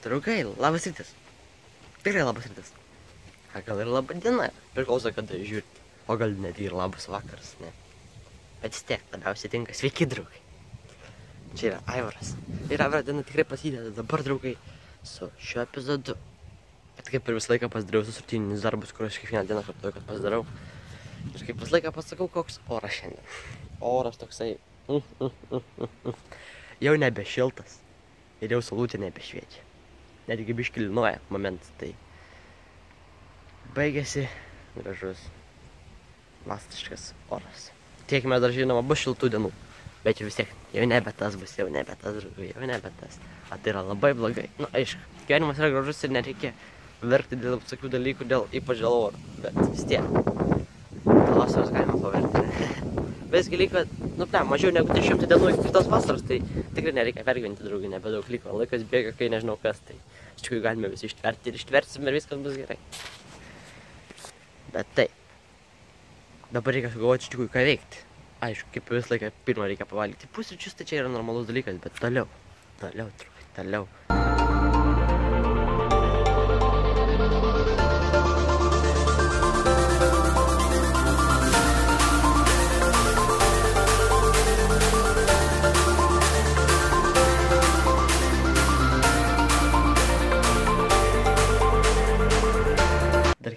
Draugai, labas rytas. Tikrai labas rytas. A gal ir laba diena, priklauso kada žiūrite. O gal net ir labas vakaras, ne. Bet vis tiek, labiausiai tinka sveiki, draugai. Čia yra Aivaras. Ir Aivaro diena tikrai prasideda dabar, draugai, su šiuo epizodu. Bet kaip ir visą laiką pasidariau visus rutininius darbus, kur aš kiekvieną dieną kartuoju, kad pasidarau. Ir kaip visą laiką pasakau, koks oras šiandien. Oras toksai. Jau nebe šiltas. Ir jau saulutė nebešviečia. Netgi biškį linuoja momentas, tai baigėsi gražus vasariškas oras. Tiekime dar žinoma bus šiltų dienų, bet jau vis tiek, jau nebe tas bus, jau nebe tas, draugai, jau nebe tas. A tai yra labai blogai. Nu, aišku, gyvenimas yra gražus ir nereikia verkti dėl visokių dalykų, ypač dėl oro, bet vis tiek. Dėl vasaros galima paverkti. Visgi liko, mažiau negu 300 dienų iki kitos vasaros, tai tikrai nereikia pergyventi, draugai, nebedaug liko. Laikas bėga, kai nežinau kas, tai iš tikrųjų galime visi ištverti ir ištversim ir viskas bus gerai. Bet tai, dabar reikia sugalvoti iš tikrųjų ką veikti. Aišku, kaip visą laiką pirmą reikia pavalgyti pusryčius, tai čia yra normalus dalykas, bet toliau, truputį toliau.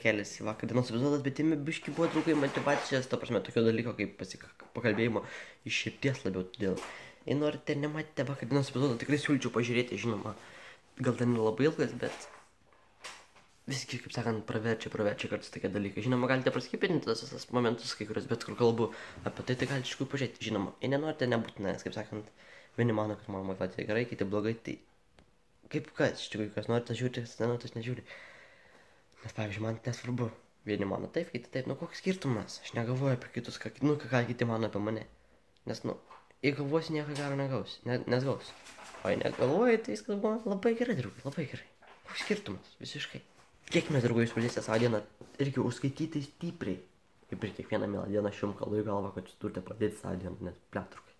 Keliasi vakar dienos epizodas, bet jame biškį buvo, draugai, motyvacijos, ta prasme, tokio dalyko kaip pakalbėjimo iš širdies labiau, todėl. Jei norite nematėte vakar dienos epizodą, tikrai siūlyčiau pažiūrėti, žinoma, gal ten labai ilgas, bet visgi, kaip sakant, praverčia kartais tokie dalykai. Žinoma, galite praskipinti tas momentus kai kurios, bet kur kalbu apie tai galite iš tikrųjų pažiūrėti. Žinoma, jei nenorite, nebūtina, nes, kaip sakant, vieni mano, kad mano motyvacija gerai, kiti blogai, tai kaip kas, iš tikrųjų, kas norite žiūrėti, kas nenorite, nežiūri. Nes, pavyzdžiui, man nesvarbu. Vieni mano taip, kiti taip. Koks skirtumas? Aš negalvoju apie kitus, ką kiti mano apie mane. Nes, jei galvosi, nieko gero negausi. Nesgausi. O jei negalvoji, tai viskas buvo labai gerai, draugai, labai gerai. Koks skirtumas? Visiškai. Kiek mes, draugai, jūs pradėsite savo dieną irgi užskaityti stipriai. Kaip ir kiekvieną mielą dieną aš jums kalu į galvą, kad jūs turite pradėti savo dieną, nes plėtrukai.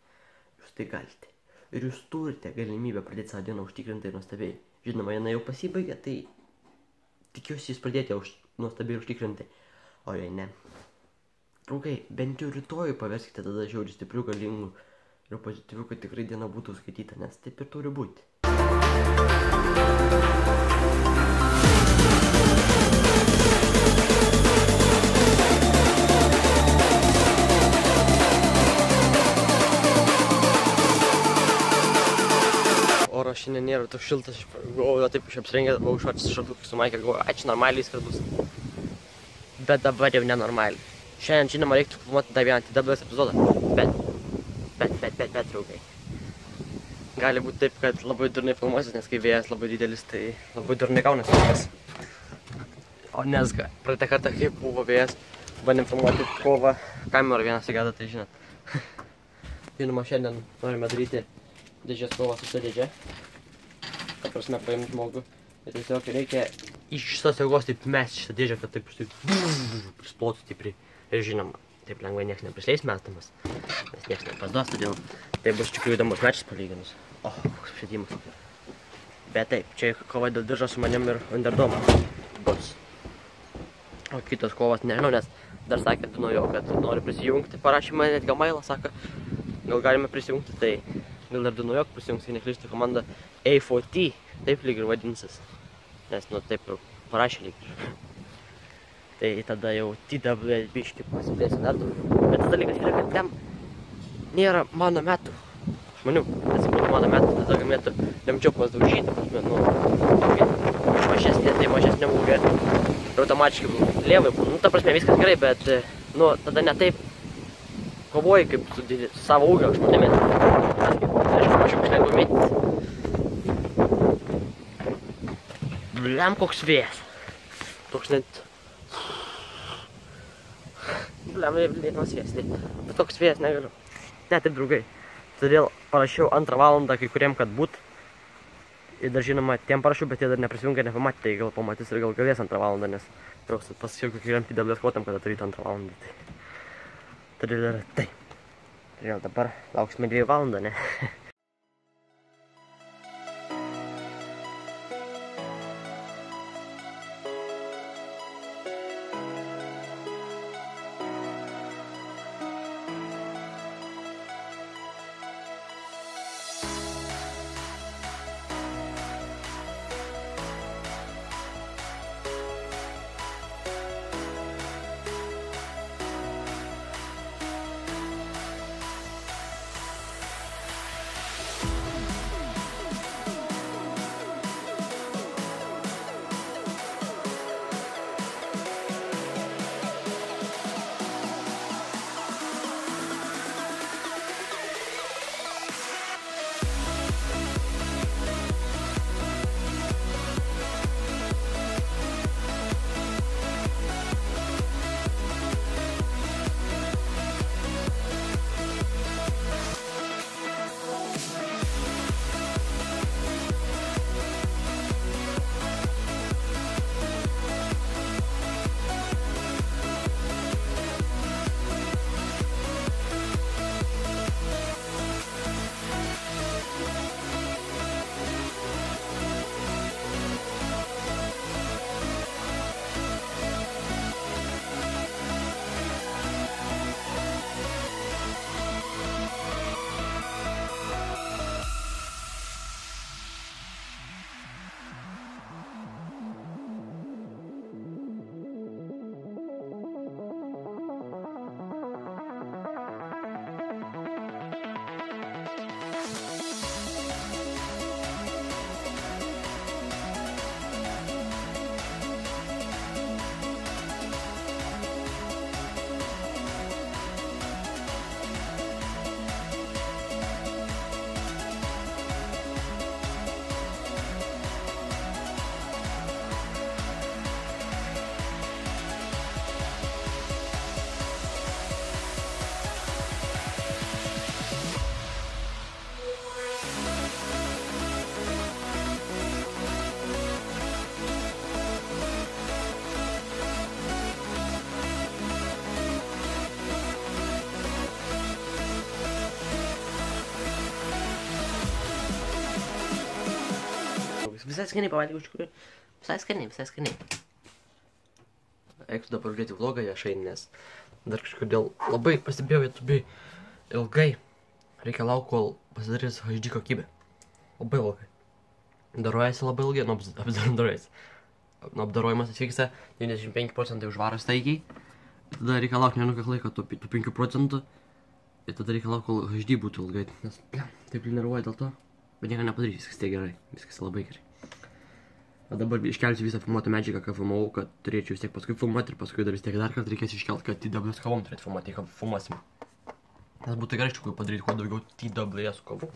Jūs tai galite. Ir jūs turite galimybę pradėti savo dieną užtikrintai ir nuostabiai. Žinoma, jinai jau pasibaigė, tai tikiuosi jūs pradėti nuostabiai užtikrinti, o jei ne. Draugai, bent jau rytoj paverskite tada žiauriai stiprių, galingų ir pozityvių, kad tikrai diena būtų skaityta, nes taip ir turi būti. Oras šiandien nėra toks šiltas, aš galvoju, taip iš apsirengęs, buvau švartis šartukai su Maike, galvoju, čia normaliai viskas bus. Bet dabar jau nenormaliai. Šiandien, žinoma, reiktų filmuoti dar vieną TWS epizodą, bet, draugai. Gali būti taip, kad labai durnai filmuosis, nes kai vėjas labai didelis, tai labai durnai gaunasi viskas. O nes, praeitą kartą, kai buvo vėjas, bandėm filmuoti kovą, kamerą vieną sigadą, tai žinot. Žinoma, šiandien norime daryti dėžės kovą su dėžė. Ta prasme, paimti žmogų. Ir tiesiog reikia iš šitos jėgos taip mesti šitą dėžę, kad taip prisplotų stipriai. Ir žinoma, taip lengvai nieks neprisleis mestamas. Nes nieks nepasduos, todėl tai bus tikrųjų įdomus mečas palyginus. O, koks apšvietimas. Bet taip, čia kova dėl diržo su manim ir Underdome bus. O kitos kovos nežinau, nes dar sakė tu nuo jo, kad nori prisijungti. Parašė man net Gamailą, sako, gal galime prisijungti, tai gal dar nuo jo prisijungs, kai neklystu, komanda A4T, taip lyg ir vadinsis. Nes, taip ir parašė lyg ir. Tai tada jau TWS biškį pasiplėsiu dar daugiau. Bet tas dalykas yra, kad ten nėra mano metų žmonių. Nes būtų mano metų, tada galėtų lemčiau pasdaužyti, mažesnė, tai mažesnė ūgė. Ir automatiškai lėvai būtų. Ta prasme, viskas gerai, bet, tada ne taip kovoji kaip su savo ūgio žmonėmis. Aš lengva mėtis. Bliam, koks vėjas. Toks net... Bliam, lėtinas vėjas. Bet toks vėjas negaliu. Ne, taip, draugai. Todėl parašiau 2 valandą kai kuriem, kad būt. Ir dar žinoma, tiem parašiau, bet jie dar neprisijungė, nepamatė. Tai gal pamatys ir gal galės 2 valandą, nes pasakiau kiekvienam TWS kvotam, kad turėtų 2 valandą. Todėl yra tai. Todėl dabar lauksime 2 valandą, ne? Visai skaniai pavalgiau iš tikrųjų. Visai skaniai. Eiktų dabar žiūrėti vlogą viešai, nes dar kažkodėl labai pastebėjau YouTube ilgai. Reikia laukti, kol pasidarys HD kokybė. Labai ilgai. Darojasi labai ilgai, apdarojimas atvyksta 95% užvaro staigiai. Tada reikia laukti kiek laiko tų 5%. Ir tada reikia laukti, kol HD būtų ilgai. Nes taip nervuoju dėl to. Bet nieko nepadarys, viskas tai gerai. Viskas labai gerai. O dabar iškelsiu visą filmuotą medžiagą, ką filmavau, kad turėčiau vis tiek paskui filmuoti ir paskui dar vis tiek dar kartą reikės iškelti, kad TWS kovom turėtų filmuoti, kai filmuosim. Nes būtų gerai iš tikrųjų padaryti kuo daugiau TWS kovų.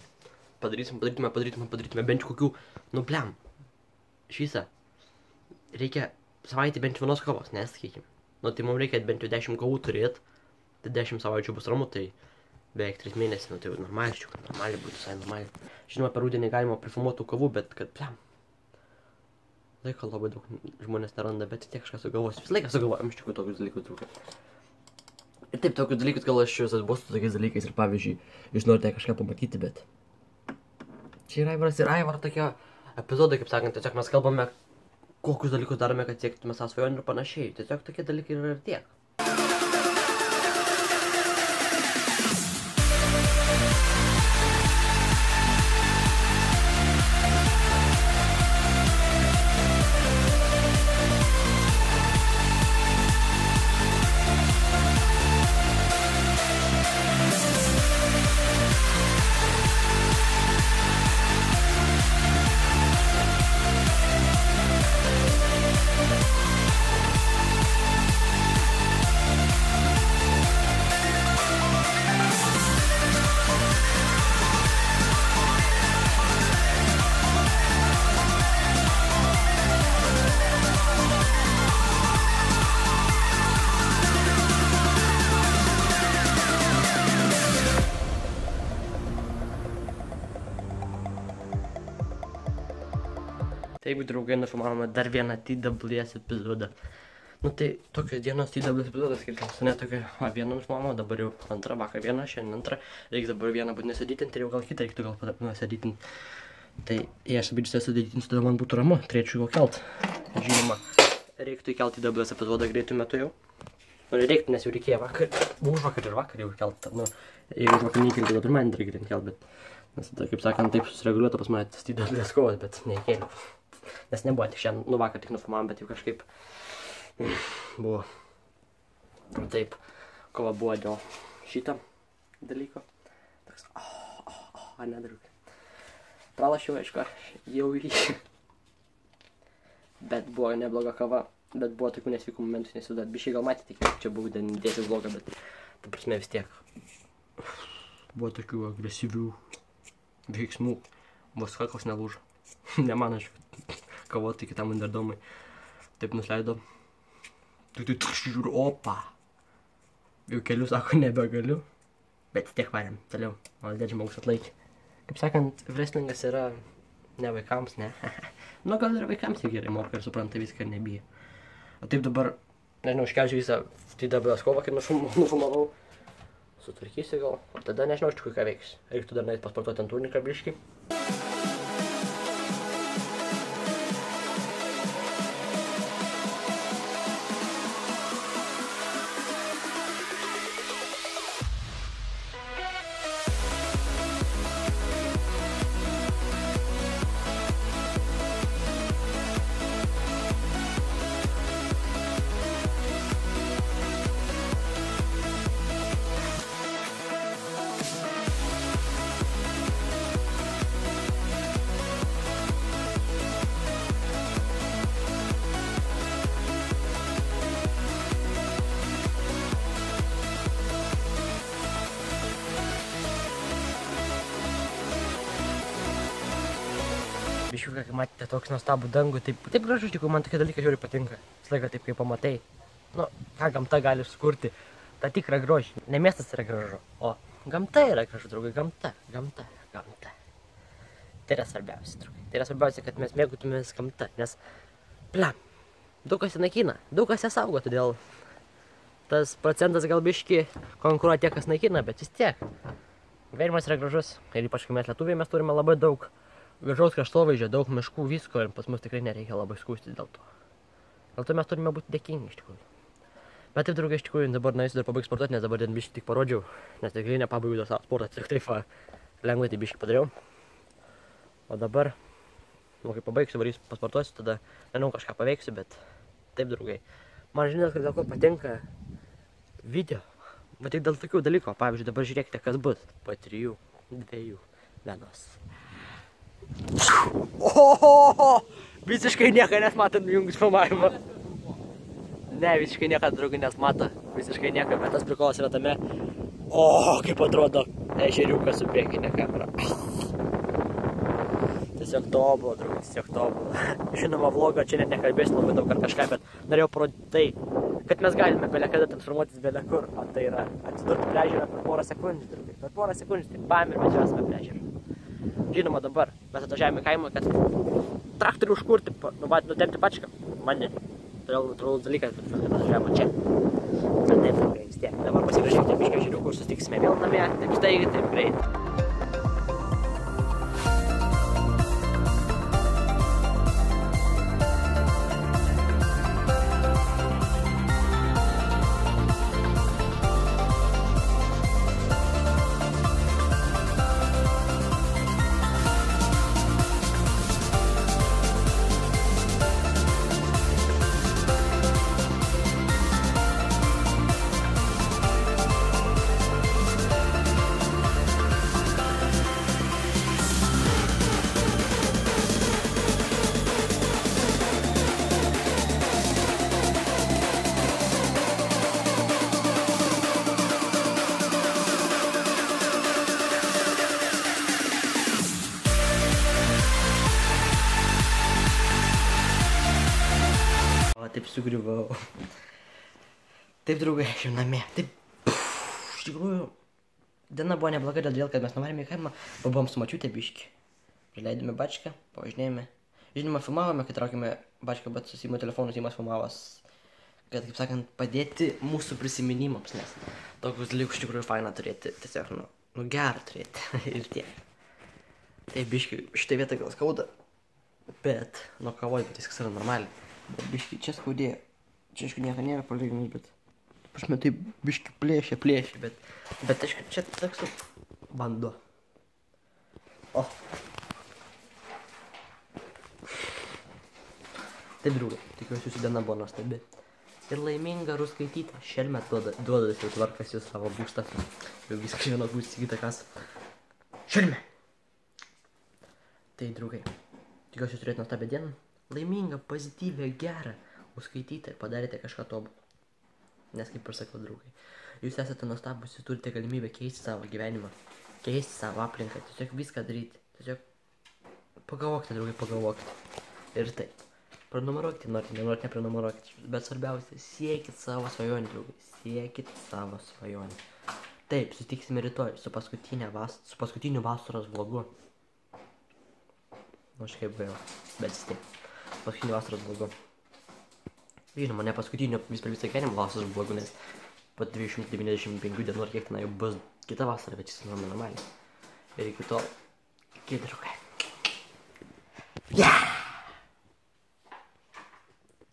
Padarytume bent kokių, iš visą. Reikia savaitę bent vienos kovos, nesakykim. Tai mums reikia bent jau 10 kovų turėti, tai 10 savaičių bus ramu, tai beveik 3 mėnesiai, tai normaliai būtų, visai normaliai. Žinoma, per rudenį galima prifilmuotų kovų, bet kad, laiko labai daug žmonės neranda, bet tiek kažką sugalvosiu. Vis laiką sugalvojam iš tikrųjų tokius dalykus trūkia. Ir taip, tokius dalykus gal aš visas buvau su tokiais dalykais ir pavyzdžiui, jūs norite kažką pamatyti, bet čia yra Aivaras ir Aivaro tokie epizodai, kaip sakant, tiesiog mes kalbame, kokius dalykus darome, kad siektume savo svajonių ir panašiai. Tiesiog tokie dalykai yra ir tiek. Taip, draugai, nufilmavome dar vieną TWS epizodą. Tai tokios dienos TWS epizodas skirtas, ne tokia, vieną nufilmavome, dabar jau antrą, vakar vieną, šiandien antrą. Reikia dabar vieną būtinai sėdytinti ir jau gal kitą reiktų gal sėdytinti. Tai jei aš abidžiuose sėdytinsiu, tada man būtų ramu, turėčiau jau kelt. Žinoma, reiktų įkelti TWS epizodą greitų metų jau. Reiktų, nes jau reikėjo vakar, užvakar ir vakar jau kelt. Jeigu užvakar neįkelti, tada pirmadienį reikia kelt, bet, nes tada, kaip sakant, taip susireguliuota pas mane tas TWS kovas, bet neįkėliau. Nes nebuvo tik šiandien, vakar tik nufilmavom, bet jau kažkaip buvo. Taip, kova buvo dėl šito dalyko. Toks, nedaruk. Pralašiau, aišku, jau ir jį. Bet buvo nebloga kova, bet buvo tokių nesveikų momentų, nes jau dar biškai gal matėte, kiek čia buvo dėtis vlogą, bet ta prasme vis tiek. Buvo tokių agresyvių veiksmų, vos kaklas nelūžo. Ne man, aš kavoti kitam underdomui. Taip nusileido. Žiūriu, opa. Jau kelių sako, nebegaliu. Bet tiek varėm, toliau. Maldė žmogus atlaikė. Kaip sakant, wrestlingas yra ne vaikams, ne. Gal ir vaikams jau gerai moka ir supranta viską ir nebijo. O taip dabar, nežinau, iškelsiu visą TWS kovą, kaip nufilmavau. Sutvarkysiu gal. O tada nežinau, iš tikrųjų ką veiks. Reiktų dar nueit pasportuoti ant turniką biškį. Biškiuką, kai matėte toks nuostabų dangų, taip gražu, iš tikrųjų, man tokie dalykai žiūri patinka. Vis laiką taip, kaip pamatai. Ką gamta gali sukurti, tą tikrą grožį. Ne miestas yra gražu, o gamta yra gražu, draugai, gamta. Tai yra svarbiausia, draugai. Tai yra svarbiausia, kad mes mėgautumės gamta, nes, daug kas ją naikina, daug kas ją saugo, todėl tas procentas gal biški konkuruoja tie, kas naikina, bet vis tiek. Gyvenimas yra gražus ir ypač, kai mes lietuviai, mes turime labai daug Gražaus kraštovaizdžio, daug miškų, visko ir pas mus tikrai nereikia labai skųstis dėl to. Dėl to mes turime būti dėkingi iš tikrųjų. Bet taip, draugai, iš tikrųjų, dabar naisiu dar pabaigti sportuoti, nes dabar ten biškį tik parodžiau, nes tikrai nepabaigiu dar savo sportą, tik taip lengvai tai biškį padariau. O dabar, kai pabaigsiu, varysiu pasportuosiu, tada, nežinau, kažką paveiksiu, bet taip, draugai. Man žinot, kad dėl ko patinka video, bet tik dėl tokių dalykų. Pavyzdžiui, dabar žiūrėkite, kas bus po 3, 2, 1. Ohoho! Visiškai nieko nesmatant jungus filmavimą. Ne, visiškai nieko, draugai, nesmato. Visiškai nieko, bet tas prikolas yra tame. O, kaip atrodo ežeriukas su priekinė kamera. Tiesiog tobulą, draugai, tiesiog tobulą. Žinoma, vlogą čia net nekalbėsiu labai daug ar kažką, bet norėjau parodyti tai, kad mes galime bele kada transformuotis bele kur. O tai yra atsidurti prie ežero per porą sekundžių, draugai. Per porą sekundžių, tai bam ir mes esame prie ežero. Žinoma, dabar mes atvažiavome į kaimą, kad traktorių užkurti, nutempti pačką. Man todėl natūralus dalykas, bet mes atvažiavome čia. Bet taip, draugai, vis tiek. Dabar pasigražykite biškį ežeriukų ir susitiksime vėl namie. Taip staigiai, taip greit. Taip sugriuvau. Taip, draugai, aš jau namie. Taip, iš tikrųjų, diena buvo nebloga dėl, kad mes nuvarėme į kaimą, pabuvom su mačiute biškį. Prileidome bačką, pavažinėjome. Žinoma, filmavome, kai traukėme bačką, bet su Simo telefonu Simas filmavas, kad, kaip sakant, padėti mūsų prisiminimams, nes tokius dalykus iš tikrųjų faina turėti, tiesiog, gerą turėti ir tiek. Taip, biškį, šitą vietą gal skauda, bet, kavoju, bet viskas yra normaliai. Bet biškį čia skaudėjo. Čia, aišku, nieko nėra palyginus, bet... Pašme, tai biškį plėšė, bet, aišku, čia toks vanduo. O. Taip, draugai, tikiuosi jūsų diena buvo nuostabi. Ir laiminga ruskaityta. Šelmet duoda jau tvarkasi savo būstą. Jau viską vienok bus įsigyti kas. Šelme! Tai, draugai, tikiuosi jūs turėti nuostabią dieną. Laiminga, pozityvę, gerą, užskaitytą ir padarėte kažką tobulą. Nes kaip ir sakau, draugai, jūs esate nuostabus, jūs turite galimybę keisti savo gyvenimą, keisti savo aplinką, tiesiog viską daryti. Tiesiog pagalvokite, draugai, pagalvokite. Ir taip, prenumeruokite, nenorite neprenumeruokite, bet svarbiausia, siekit savo svajonę, draugai, siekit savo svajonę. Taip, susitiksime rytoj su paskutiniu vasaros vlogu. Aš kaip gaila, bet vis tiek. Paskutiniu vasaros vlogu. Žinoma, ne paskutiniu per visą gyvenimą vasaros vlogu, nes po 295 dienų ar kiek ten jau bus kita vasara, bet jis normaliai. Ir iki tol, draugai.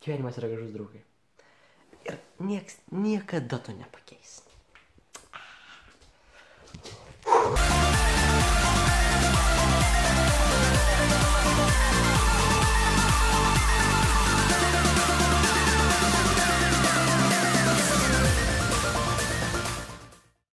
Gyvenimas yra gražus, draugai. Ir nieks niekada to nepakeis.